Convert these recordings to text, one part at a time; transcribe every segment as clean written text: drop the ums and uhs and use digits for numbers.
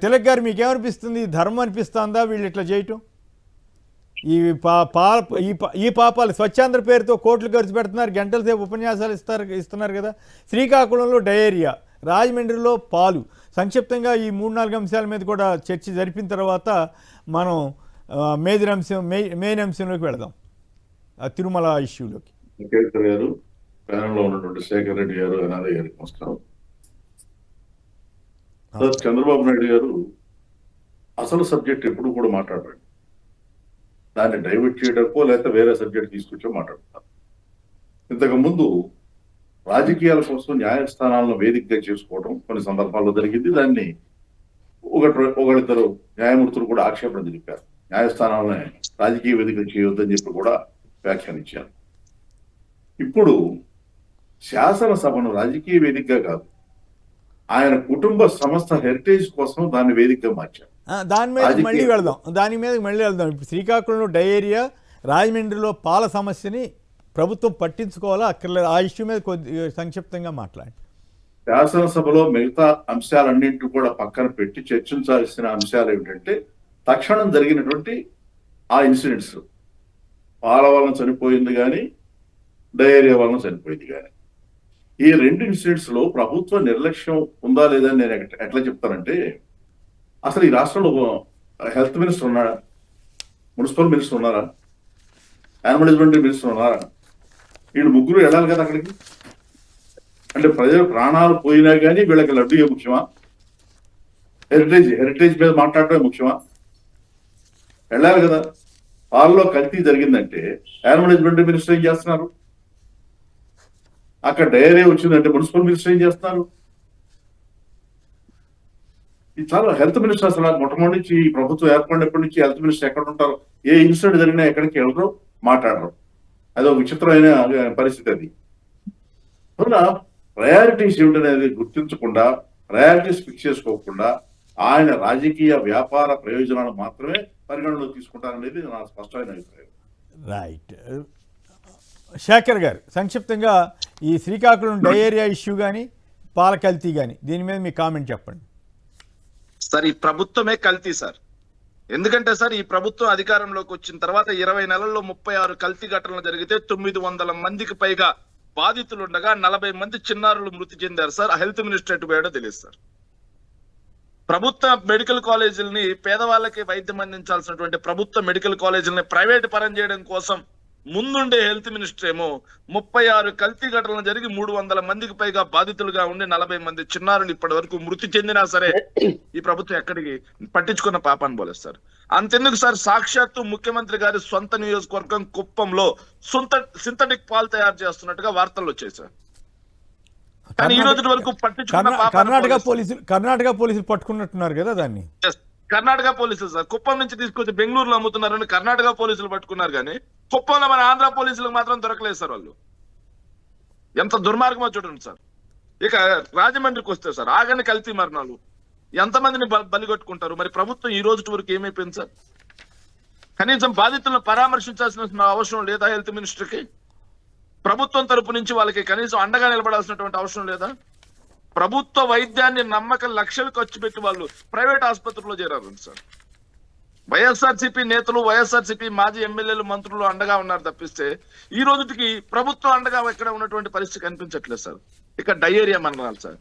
తిలక్ గారు మీకేమనిపిస్తుంది? ధర్మం అనిపిస్తుందా వీళ్ళు ఇట్లా చేయటం? ఈ ఈ పాపాలు స్వచ్ఛాంధ్ర పేరుతో కోట్లు ఖర్చు పెడుతున్నారు, గంటల సేపు ఉపన్యాసాలు ఇస్తున్నారు కదా. శ్రీకాకుళంలో డయేరియా, రాజమండ్రిలో పాలు. సంక్షిప్తంగా ఈ 3-4 అంశాల మీద కూడా చర్చ జరిపిన తర్వాత మనం మెయిన్ అంశంలోకి వెళదాం, తిరుమల ఇష్యూలోకి. గారు, ప్యానెల్లో ఉన్నటువంటి శేఖర్ రెడ్డి గారు, అనాథ గారికి నమస్కారం. చంద్రబాబు నాయుడు గారు అసలు సబ్జెక్ట్ ఎప్పుడు కూడా మాట్లాడారు, దాన్ని డైవర్ట్ చేయడానికో లేకపోతే వేరే సబ్జెక్ట్ తీసుకొచ్చో మాట్లాడతారు. ఇంతకు ముందు రాజకీయాల కోసం న్యాయస్థానాలను వేదికగా చేసుకోవడం కొన్ని సందర్భాల్లో జరిగింది. దాన్ని ఒకరిద్దరు న్యాయమూర్తులు కూడా ఆక్షేపణ తెలిపారు. న్యాయస్థానాలను రాజకీయ వేదికలు చేయొద్దని చెప్పి కూడా వ్యాఖ్యానించారు. ఇప్పుడు శాసనసభను రాజకీయ వేదికగా కాదు, ఆయన కుటుంబ సంస్థ హెరిటేజ్ కోసం దాన్ని వేదికగా మార్చారు. దాని మీద మళ్ళీ వెళ్దాం. ఇప్పుడు శ్రీకాకుళంలో డయేరియా, రాజమండ్రిలో పాల సమస్యని ప్రభుత్వం పట్టించుకోవాలా అక్కర్లేదు? ఆ ఇష్యూ మీద కొద్ది సంక్షిప్తంగా మాట్లాడి. శాసనసభలో మిగతా అంశాలన్నింటినీ కూడా పక్కన పెట్టి చర్చించాల్సిన అంశాలు ఏమిటంటే, తక్షణం జరిగినటువంటి ఆ ఇన్సిడెంట్స్, పాల వలన చనిపోయింది కానీ డయేరియా వలన చనిపోయింది కానీ, ఈ 2 ఇన్సిడెంట్స్ లో ప్రభుత్వ నిర్లక్ష్యం ఉందా లేదా నేను ఎట్లా చెప్తానంటే, అసలు ఈ రాష్ట్రంలో హెల్త్ మినిస్టర్ ఉన్నాడా? మున్సిపల్ మినిస్టర్ ఉన్నారా? యానిమల్ మినిస్టర్ ఉన్నారా? వీళ్ళు ముగ్గురు వెళ్ళాలి కదా అక్కడికి. అంటే ప్రజల ప్రాణాలు పోయినా కానీ వీళ్ళకి లడ్డు ముఖ్యమా? హెరిటేజ్ మీద మాట్లాడటమే ముఖ్యమా? వెళ్ళాలి కదా. పాలలో కల్తీ జరిగిందంటే యానిమల్ మినిస్టర్ ఏం చేస్తున్నారు? అక్కడ డయేరియా వచ్చిందంటే మున్సిపల్ మినిస్టర్ ఏం చేస్తున్నారు? ఇది చాలా హెల్త్ మినిస్టర్ అసలు మొట్టమొదటి నుంచి ఈ ప్రభుత్వం ఏర్పడినప్పటి నుంచి హెల్త్ మినిస్టర్ ఎక్కడ ఉంటారు? ఏ ఇన్సిడెంట్ జరిగినా ఎక్కడికి వెళ్ళరు, మాట్లాడరు. అదో విచిత్రమైన పరిస్థితి. అది ప్రయారిటీస్ ఏమిటనేది గుర్తించకుండా, ప్రయారిటీస్ ఫిక్స్ చేసుకోకుండా ఆయన రాజకీయ వ్యాపార ప్రయోజనాలు మాత్రమే పరిగణలో తీసుకుంటారనేది నా స్పష్టమైన అభిప్రాయం. రైట్. శేఖర్ గారు, సంక్షిప్తంగా ఈ శ్రీకాకుళం డయేరియా ఇష్యూ కానీ పాల కల్తీ కానీ దీని మీద మీ కామెంట్ చెప్పండి. సార్, ఈ ప్రభుత్వమే కల్తీ సార్. ఎందుకంటే సార్, ఈ ప్రభుత్వం అధికారంలోకి వచ్చిన తర్వాత 20 నెలల్లో 36 కల్తీ ఘటనలు జరిగితే 900 మందికి పైగా బాధితులు ఉండగా 40 మంది చిన్నారులు మృతి చెందారు సార్. హెల్త్ మినిస్టర్ ఎటు పోయాడో తెలియదు సార్. ప్రభుత్వ మెడికల్ కాలేజీలని పేదవాళ్ళకి వైద్యం అందించాల్సినటువంటి ప్రభుత్వ మెడికల్ కాలేజీలని ప్రైవేట్ పరం చేయడం కోసం ముందుండే హెల్త్ మినిస్టర్ ఏమో 36 కల్తీ ఘటనలు జరిగి 300 మందికి పైగా బాధితులుగా ఉండి 40 మంది చిన్నారులు ఇప్పటి వరకు మృతి చెందినా సరే ఈ ప్రభుత్వం ఎక్కడికి పట్టించుకున్న పాపాన్ని పోలేస్తారు. అంతెందుకు సార్, సాక్షాత్తు ముఖ్యమంత్రి గారి సొంత నియోజకవర్గం కుప్పంలో సింథటిక్ పాలు తయారు చేస్తున్నట్టుగా వార్తలు వచ్చాయి సార్. కానీ ఈ రోజు వరకు పట్టించుకున్న కర్ణాటక పోలీసులు పట్టుకున్నట్టున్నారు కదా దాన్ని. కర్ణాటక పోలీసులు సార్ కుప్పం నుంచి తీసుకొచ్చి బెంగళూరులో అమ్ముతున్నారని కర్ణాటక పోలీసులు పట్టుకున్నారు, కానీ కుప్పంలో మన ఆంధ్ర పోలీసులకు మాత్రం దొరకలేదు సార్. వాళ్ళు ఎంత దుర్మార్గమో చూడండి సార్. ఇక రాజమండ్రికి వస్తే సార్, ఆగని కల్తీ మరణాలు, ఎంతమందిని బలిగొట్టుకుంటారు. మరి ప్రభుత్వం ఈ రోజు వరకు ఏమైపోయింది సార్? కనీసం బాధితులను పరామర్శించాల్సిన అవసరం లేదా హెల్త్ మినిస్టర్కి? ప్రభుత్వం తరపు నుంచి వాళ్ళకి కనీసం అండగా నిలబడాల్సినటువంటి అవసరం లేదా? ప్రభుత్వ వైద్యాన్ని నమ్మకం లక్షలు ఖర్చు పెట్టి వాళ్ళు ప్రైవేట్ ఆసుపత్రిలో చేరారు సార్. వైఎస్ఆర్సీపీ నేతలు, వైఎస్ఆర్సీపీ మాజీ ఎమ్మెల్యేలు, మంత్రులు అండగా ఉన్నారు తప్పిస్తే ఈ రోజుకి ప్రభుత్వం అండగా ఎక్కడ ఉన్నటువంటి పరిస్థితి కనిపించట్లేదు సార్. ఇక డయేరియా మరణాలు సార్,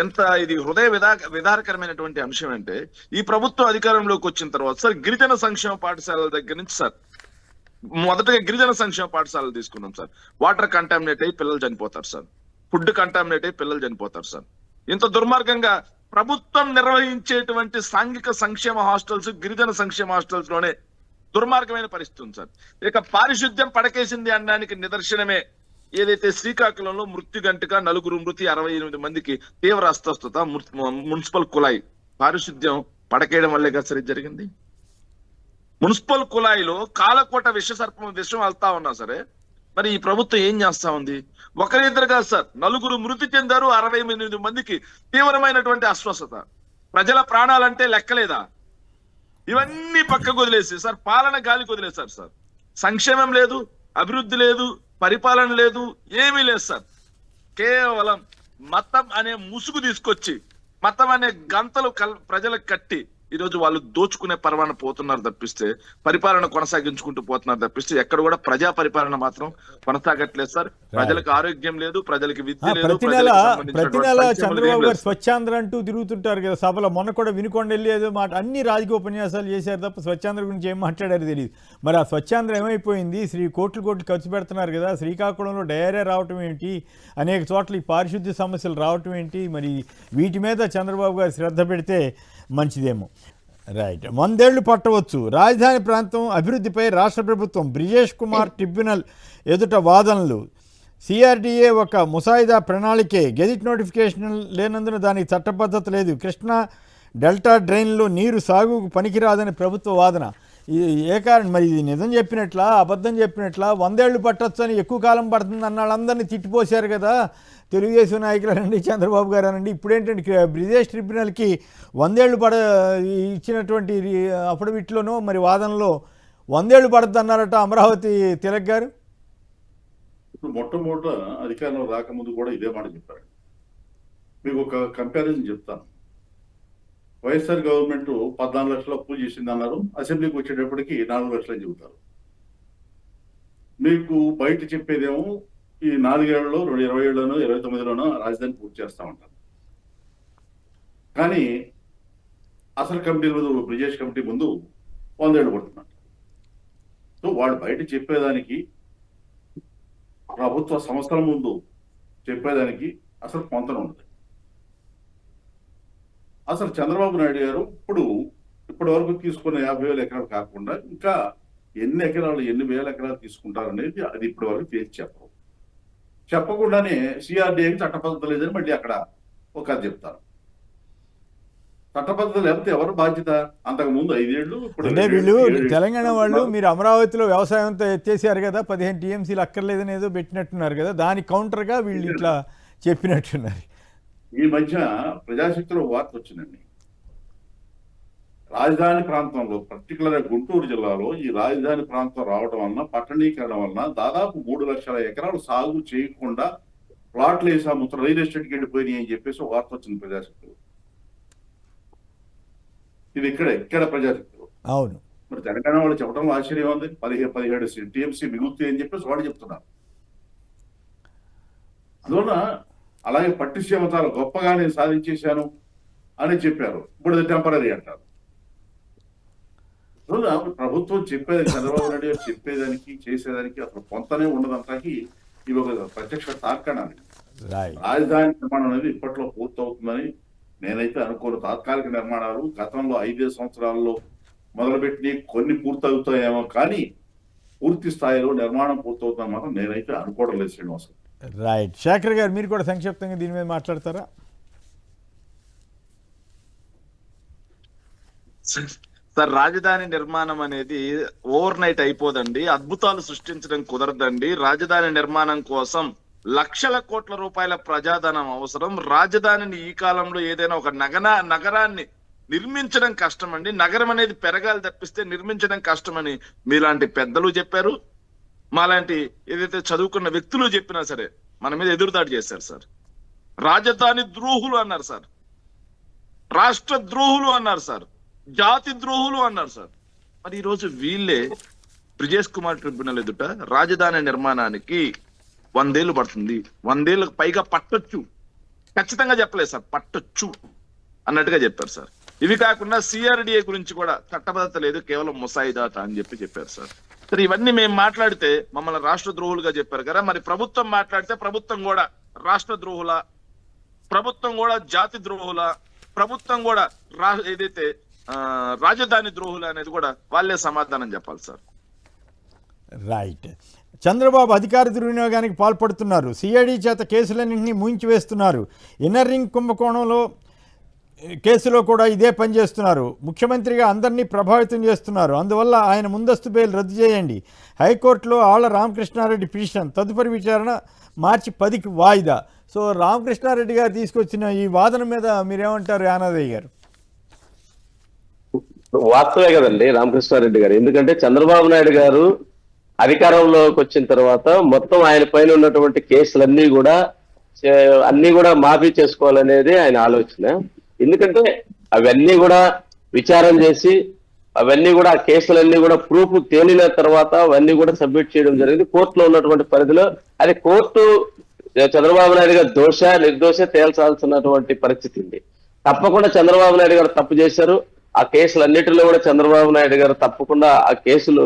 ఎంత ఇది హృదయ విదారకరమైనటువంటి అంశం అంటే, ఈ ప్రభుత్వం అధికారంలోకి వచ్చిన తర్వాత సార్ గిరిజన సంక్షేమ పాఠశాలల దగ్గర నుంచి సార్, మొదటగా గిరిజన సంక్షేమ పాఠశాలలు తీసుకున్నాం సార్. వాటర్ కంటామినేట్ అయ్యి పిల్లలు చనిపోతారు సార్, ఫుడ్ కంటామినేట్ అయ్యి పిల్లలు చనిపోతారు సార్. ఇంత దుర్మార్గంగా ప్రభుత్వం నిర్వహించేటువంటి సాంఘిక సంక్షేమ హాస్టల్స్, గిరిజన సంక్షేమ హాస్టల్స్ లోనే దుర్మార్గమైన పరిస్థితి ఉంది సార్. ఇక పారిశుద్ధ్యం పడకేసింది అనడానికి నిదర్శనమే ఏదైతే శ్రీకాకుళంలో మృత్యుగంటగా 4 మృతి, 68 మందికి తీవ్ర అస్వస్థత, మున్సిపల్ కుళాయి పారిశుద్ధ్యం పడకేయడం వల్లే కదా సరే జరిగింది. మున్సిపల్ కుళాయిలో కాలకోట విషం వెళ్తా ఉన్నా సరే మరి ఈ ప్రభుత్వం ఏం చేస్తా ఉంది? ఒకరిద్దరు కాదు సార్, 4 మృతి చెందారు, 68 మందికి తీవ్రమైనటువంటి అస్వస్థత. ప్రజల ప్రాణాలంటే లెక్కలేదా? ఇవన్నీ పక్కకు వదిలేసి సార్ పాలన గాలికి వదిలేశారు సార్. సంక్షేమం లేదు, అభివృద్ధి లేదు, పరిపాలన లేదు, ఏమీ లేదు సార్. కేవలం మతం అనే ముసుగు తీసుకొచ్చి మతం అనే గంతలు ప్రజలకు కట్టి ఈ రోజు వాళ్ళు దోచుకునే పరవాన పోతున్నారు తప్పిస్తే, పరిపాలన కొనసాగించుకుంటూ పోతున్నారు తప్పిస్తే, ఎక్కడ కూడా ప్రజా పరిపాలన మాత్రం కొనసాగట్లేదు సార్. ప్రజలకు ఆరోగ్యం లేదు, ప్రజలకి విద్య లేదు. ప్రతి నెల చంద్రబాబు గారు స్వచ్ఛాంధ్ర అంటూ తిరుగుతుంటారు కదా సభలో. మొన్న కూడా వినుకొండ వెళ్ళి ఏదో మాట అన్ని రాజకీయ ఉపన్యాసాలు చేశారు తప్ప స్వచ్ఛాంధ్ర గురించి ఏం మాట్లాడారు తెలియదు. మరి ఆ స్వచ్ఛాంధ్ర ఏమైపోయింది? కోట్లు ఖర్చు పెడుతున్నారు కదా, శ్రీకాకుళంలో డయేరియా రావటం ఏంటి, అనేక చోట్ల ఈ పారిశుద్ధ్య సమస్యలు రావటం ఏంటి? మరి వీటి మీద చంద్రబాబు గారు శ్రద్ధ పెడితే మంచిదేమో. రైట్. 100 ఏళ్లు పట్టవచ్చు. రాజధాని ప్రాంతం అభివృద్ధిపై రాష్ట్ర ప్రభుత్వం బ్రిజేష్ కుమార్ ట్రిబ్యునల్ ఎదుట వాదనలు. సిఆర్డీఏ ఒక ముసాయిదా ప్రణాళికే, గెజిట్ నోటిఫికేషన్ లేనందున దానికి చట్టబద్ధత లేదు. కృష్ణా డెల్టా డ్రైన్లో నీరు సాగుకు పనికిరాదని ప్రభుత్వ వాదన. ఇది ఏ కారణం? మరి ఇది నిజం చెప్పినట్లా అబద్ధం చెప్పినట్లా? 100 ఏళ్లు పట్టొచ్చు అని ఎక్కువ కాలం పడుతుంది అన్న వాళ్ళందరినీ తిట్టిపోశారు కదా తెలుగుదేశం నాయకులనండి, చంద్రబాబు గారు అనండి. ఇప్పుడేంటంటే బ్రిజేష్ ట్రిబ్యునల్కి 100 ఏళ్లు ఇచ్చినటువంటి అఫిడవిట్లోనూ మరి వాదనలో 100 ఏళ్లు పడుతుంది అన్నారట అమరావతి తిలక్ గారు. ఇప్పుడు మొట్టమొదట అధికారంలో రాకముందు కూడా ఇదే మాట చెప్పారు. మీకు ఒక కంపారిజన్ చెప్తాను. వైఎస్ఆర్ గవర్నమెంట్ 14 లక్షల అప్పు చేసింది అన్నారు, అసెంబ్లీకి వచ్చేటప్పటికి 4 లక్షలు చెబుతారు. మీకు బయట చెప్పేదేమో ఈ 4 ఏళ్లలో 20 ఏళ్లలోనో 29లోనో రాజధాని పూర్తి చేస్తా ఉంటారు. కానీ అసలు కమిటీ ముందు, బ్రిజేష్ కమిటీ ముందు 100 ఏళ్ళు పడుతున్నారు. సో వాళ్ళు బయట చెప్పేదానికి, ప్రభుత్వ సంస్థల ముందు చెప్పేదానికి అసలు పొంతన ఉండదు. అసలు చంద్రబాబు నాయుడు గారు ఇప్పటి వరకు తీసుకున్న 50,000 ఎకరాలు కాకుండా ఇంకా ఎన్ని వేల ఎకరాలు తీసుకుంటారనేది అది ఇప్పటి వరకు తేల్చి చెప్పకుండానే సిఆర్డీఏకి చట్టబద్ధత లేదని మళ్ళీ అక్కడ ఒక చెప్తారు. చట్టబద్ధత లేకపోతే ఎవరు బాధ్యత? అంతకుముందు 5 ఏళ్ళు, అంటే వీళ్ళు తెలంగాణ వాళ్ళు మీరు అమరావతిలో వ్యవసాయంతో ఎత్తేసారు కదా, 15 టీఎంసీలు అక్కర్లేదని ఏదో పెట్టినట్టున్నారు కదా, దాని కౌంటర్గా వీళ్ళు ఇట్లా చెప్పినట్టున్నారు. ఈ మధ్య ప్రజాశక్తిలో వార్త వచ్చిందండి. రాజధాని ప్రాంతంలో, పర్టికులర్ గుంటూరు జిల్లాలో ఈ రాజధాని ప్రాంతం రావడం వలన, పట్టణీకరణ వలన దాదాపు 3 లక్షల ఎకరాలు సాగు చేయకుండా ప్లాట్లు వేసా మొత్తం రియల్ ఎస్టేట్కి వెళ్ళిపోయినాయి అని చెప్పేసి వార్త వచ్చింది ప్రజాశక్తిలో. ఇది ఇక్కడ ప్రజాశక్తిలో. అవును. మరి తెలంగాణ వాళ్ళు చెప్పడంలో ఆశ్చర్యం ఉంది. 17 టీఎంసీ మిగులుతాయి అని చెప్పేసి వాడు చెప్తున్నారు. అందువల్ల అలాగే పట్టిసీమ చాలా గొప్పగా నేను సాధించేశాను అని చెప్పారు. ఇప్పుడు అది టెంపరీ అంటారు. ప్రభుత్వం చెప్పేది, చంద్రబాబు నాయుడు గారు చెప్పేదానికి చేసేదానికి అసలు పొంతనే ఉండదంటాకి ఇవి ఒక ప్రత్యక్ష తార్కాణాలు. రాజధాని నిర్మాణం అనేది ఇప్పట్లో పూర్తవుతుందని నేనైతే అనుకోను. తాత్కాలిక నిర్మాణాలు గతంలో 5 సంవత్సరాల్లో మొదలుపెట్టి కొన్ని పూర్తవుతాయేమో, కానీ పూర్తి స్థాయిలో నిర్మాణం పూర్తవుతుందని మాత్రం నేనైతే అనుకోవడం లేదు శ్రీనివాస్. రైట్. శేఖర్ గారు మీరు కూడా సంక్షిప్తంగా దీని మీద మాట్లాడతారా? సార్, రాజధాని నిర్మాణం అనేది ఓవర్ నైట్ అయిపోదండి. అద్భుతాలు సృష్టించడం కుదరదండి. రాజధాని నిర్మాణం కోసం లక్షల కోట్ల రూపాయల ప్రజాధనం అవసరం. రాజధానిని ఈ కాలంలో ఏదైనా ఒక నగరాన్ని నిర్మించడం కష్టమండి. నగరం అనేది పెరగాలి తప్పిస్తే నిర్మించడం కష్టమని మీలాంటి పెద్దలు చెప్పారు, మాలాంటి ఏదైతే చదువుకున్న వ్యక్తులు చెప్పినా సరే మన మీద ఎదురుదాడి చేశారు సార్. రాజధాని ద్రోహులు అన్నారు సార్, రాష్ట్ర ద్రోహులు అన్నారు సార్, జాతి ద్రోహులు అన్నారు సార్. మరి ఈరోజు వీళ్ళే బ్రిజేష్ కుమార్ ట్రిబ్యునల్ ఎదుట రాజధాని నిర్మాణానికి 100 ఏళ్ళు పడుతుంది, 100 ఏళ్ళకు పైగా పట్టొచ్చు, ఖచ్చితంగా చెప్పలేదు సార్, పట్టొచ్చు అన్నట్టుగా చెప్పారు సార్. ఇవి కాకుండా సిఆర్డీఏ గురించి కూడా చట్టబద్ధత లేదు, కేవలం ముసాయిదాత అని చెప్పారు సార్. సరే, ఇవన్నీ మేము మాట్లాడితే మమ్మల్ని రాష్ట్ర ద్రోహులుగా చెప్పారు కదా, మరి ప్రభుత్వం మాట్లాడితే ప్రభుత్వం కూడా రాష్ట్ర ద్రోహుల, ప్రభుత్వం కూడా జాతి ద్రోహుల, ప్రభుత్వం కూడా ఏదైతే రాజధాని ద్రోహులు అనేది కూడా వాళ్ళే సమాధానం చెప్పాలి సార్. రైట్. చంద్రబాబు అధికార దుర్వినియోగానికి పాల్పడుతున్నారు, సిఐడి చేత కేసులన్నింటినీ మూయించి వేస్తున్నారు, ఇన్నర్ రింగ్ కుంభకోణంలో కేసులో కూడా ఇదే పని చేస్తున్నారు, ముఖ్యమంత్రిగా అందరినీ ప్రభావితం చేస్తున్నారు, అందువల్ల ఆయన ముందస్తు బెయిల్ రద్దు చేయండి, హైకోర్టులో ఆళ్ల రామకృష్ణారెడ్డి పిటిషన్, తదుపరి విచారణ మార్చి 10కి వాయిదా. సో రామకృష్ణారెడ్డి గారు తీసుకొచ్చిన ఈ వాదన మీద మీరేమంటారు యానాదయ్య గారు? వాస్తవే కదండి రామకృష్ణారెడ్డి గారు. ఎందుకంటే చంద్రబాబు నాయుడు గారు అధికారంలోకి వచ్చిన తర్వాత మొత్తం ఆయన పైన ఉన్నటువంటి కేసులన్నీ కూడా మాఫీ చేసుకోవాలనేది ఆయన ఆలోచన. ఎందుకంటే అవన్నీ కూడా విచారం చేసి అవన్నీ కూడా ఆ కేసులన్నీ కూడా ప్రూఫ్ తేలిన తర్వాత అవన్నీ కూడా సబ్మిట్ చేయడం జరిగింది కోర్టులో ఉన్నటువంటి పరిధిలో. అది కోర్టు చంద్రబాబు నాయుడు గారు దోష నిర్దోష తేల్చాల్సినటువంటి పరిస్థితి ఉంది. తప్పకుండా చంద్రబాబు నాయుడు గారు తప్పు చేశారు. ఆ కేసులన్నిటిలో కూడా చంద్రబాబు నాయుడు గారు తప్పకుండా ఆ కేసులు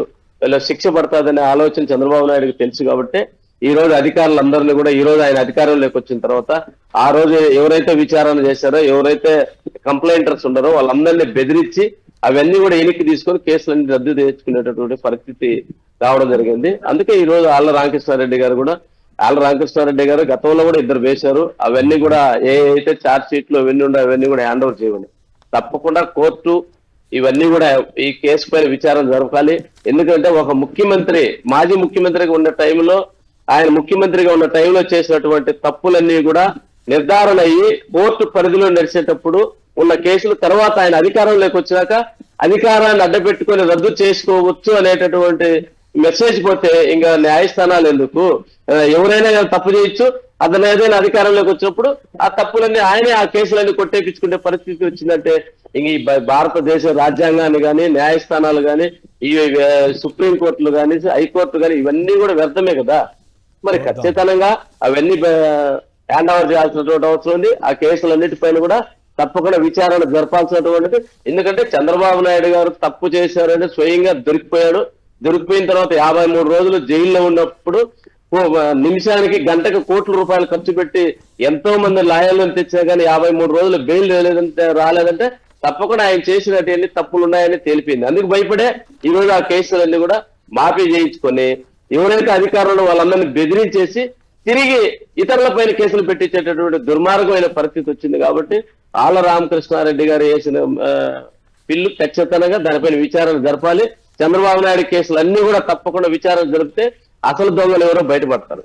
శిక్ష పడుతుందనే ఆలోచన చంద్రబాబు నాయుడుకి తెలుసు కాబట్టి ఈ రోజు అధికారులందరినీ కూడా ఈ రోజు ఆయన అధికారంలోకి వచ్చిన తర్వాత ఆ రోజు ఎవరైతే విచారణ చేశారో ఎవరైతే కంప్లైంటర్స్ ఉన్నారో వాళ్ళందరినీ బెదిరించి అవన్నీ కూడా వెనక్కి తీసుకొని కేసులన్నీ రద్దు తెచ్చుకునేటటువంటి పరిస్థితి రావడం జరిగింది. అందుకే ఈ రోజు ఆళ్ల రామకృష్ణారెడ్డి గారు గతంలో కూడా ఇద్దరు వేశారు. అవన్నీ కూడా ఏ అయితే ఛార్జ్ షీట్లు అవన్నీ ఉండో అవన్నీ కూడా హ్యాండ్ ఓవర్ చేయండి. తప్పకుండా కోర్టు ఇవన్నీ కూడా ఈ కేసు పైన విచారణ జరపాలి. ఎందుకంటే ఒక ముఖ్యమంత్రి మాజీ ముఖ్యమంత్రిగా ఉన్న టైంలో ఆయన ముఖ్యమంత్రిగా ఉన్న టైంలో చేసినటువంటి తప్పులన్నీ కూడా నిర్ధారణ అయ్యి కోర్టు పరిధిలో నడిచేటప్పుడు ఉన్న కేసులు తర్వాత ఆయన అధికారంలోకి వచ్చినాక అధికారాన్ని అడ్డపెట్టుకొని రద్దు చేసుకోవచ్చు అనేటటువంటి మెసేజ్ పోతే ఇంకా న్యాయస్థానాలు ఎందుకు? ఎవరైనా తప్పు చేయొచ్చు. అతను ఏదైనా అధికారంలోకి వచ్చినప్పుడు ఆ తప్పులన్నీ ఆయనే ఆ కేసులన్నీ కొట్టేపించుకునే పరిస్థితి వచ్చిందంటే ఇంక ఈ భారతదేశ రాజ్యాంగాన్ని కానీ న్యాయస్థానాలు కానీ ఈ సుప్రీం కోర్టులు కానీ హైకోర్టు కానీ ఇవన్నీ కూడా వ్యర్థమే కదా. మరి ఖచ్చితంగా అవన్నీ హ్యాండ్ ఓవర్ చేయాల్సినటువంటి అవసరం ఉంది. ఆ కేసులన్నిటిపైన కూడా తప్పకుండా విచారణ జరపాల్సినటువంటిది. ఎందుకంటే చంద్రబాబు నాయుడు గారు తప్పు చేశారని స్వయంగా దొరికిపోయిన తర్వాత 53 రోజులు జైల్లో ఉన్నప్పుడు నిమిషానికి గంటకు కోట్ల రూపాయలు ఖర్చు పెట్టి ఎంతో మంది లాయర్లను తెచ్చినా కానీ 53 రోజులు బెయిల్ రాలేదంటే తప్పకుండా ఆయన చేసినటువంటి తప్పులు ఉన్నాయని తేలిపోయింది. అందుకు భయపడే ఈ రోజు ఆ కేసులన్నీ కూడా మాఫీ చేయించుకొని ఎవరైతే అధికారంలో వాళ్ళందరినీ బెదిరించేసి తిరిగి ఇతరుల పైన కేసులు పెట్టించేటటువంటి దుర్మార్గమైన పరిస్థితి వచ్చింది. కాబట్టి ఆళ్ల రామకృష్ణారెడ్డి గారు వేసిన బిల్లు ఖచ్చితంగా దానిపైన విచారణ జరపాలి. చంద్రబాబు నాయుడు కేసులు అన్ని కూడా తప్పకుండా విచారణ జరిపితే అసలు దొంగలు ఎవరో బయటపడతారు.